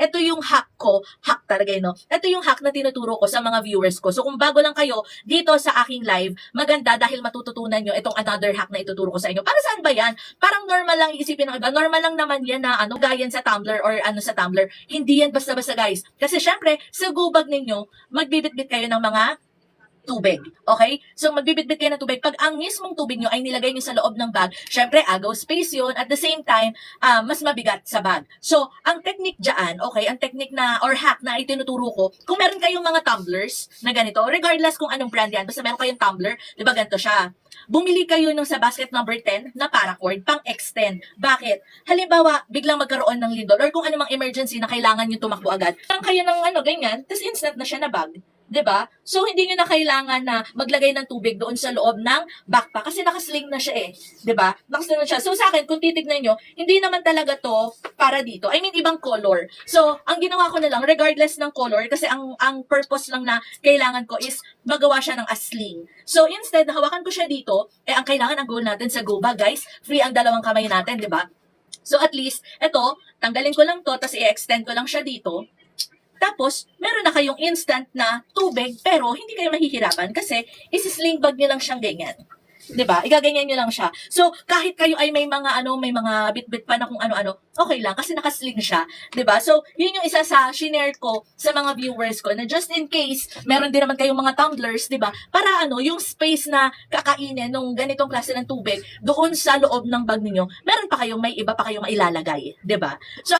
ito yung hack ko, hack talaga no? Ito yung hack na tinuturo ko sa mga viewers ko. So kung bago lang kayo dito sa aking live, maganda dahil matututunan nyo itong another hack na ituturo ko sa inyo. Para saan ba yan? Parang normal lang iisipin ng iba. Normal lang naman yan na gayan sa Tumblr or sa Tumblr. Hindi yan basta-basta guys. Kasi syempre, sa go bag ninyo, magbibitbit kayo ng mga tubig. Okay? So, magbibitbit kayo ng tubig. Pag ang mismong tubig nyo ay nilagay nyo sa loob ng bag, syempre, agaw space yun. At the same time, mas mabigat sa bag. So, ang technique dyan, okay, ang technique na, or hack na itinuturo ko, kung meron kayong mga tumblers na ganito, regardless kung anong brand yan, basta meron kayong tumbler, di ba ganito siya? Bumili kayo nung sa basket number 10 na paracord, pang-extend. Bakit? Halimbawa, biglang magkaroon ng lindol or kung anumang emergency na kailangan nyo tumakbo agad. Lang kayo ng ganyan, tapos instant na siya na bag. 'Di ba? So hindi niyo na kailangan na maglagay ng tubig doon sa loob ng backpack kasi nakasling na siya eh, 'di ba? Nakasling na siya. So sa akin kung titignan niyo, hindi naman talaga 'to para dito. I mean ibang color. So ang ginawa ko na lang regardless ng color kasi ang purpose lang na kailangan ko is magawa siya ng sling. So instead hawakan ko siya dito, ang kailangan ang goal natin sa go bag, guys. Free ang dalawang kamay natin, 'di ba? So at least ito, tanggalin ko lang 'to tapos i-extend ko lang siya dito. Tapos, meron na kayong instant na tubig, pero hindi kayo mahihirapan kasi isi-sling bag nyo lang siyang ganyan. 'Di ba? Igaganyan nyo lang siya. So, kahit kayo ay may mga may mga bit-bit pa na kung ano-ano, okay lang kasi nakasling siya, 'di ba? So, yun yung isa sa shinare ko sa mga viewers ko na just in case meron din naman kayong mga tumblers, 'di ba? Para yung space na kakainin nung ganitong klase ng tubig doon sa loob ng bag niyo, meron pa kayong may iba pa kayong mailalagay, 'di ba? So,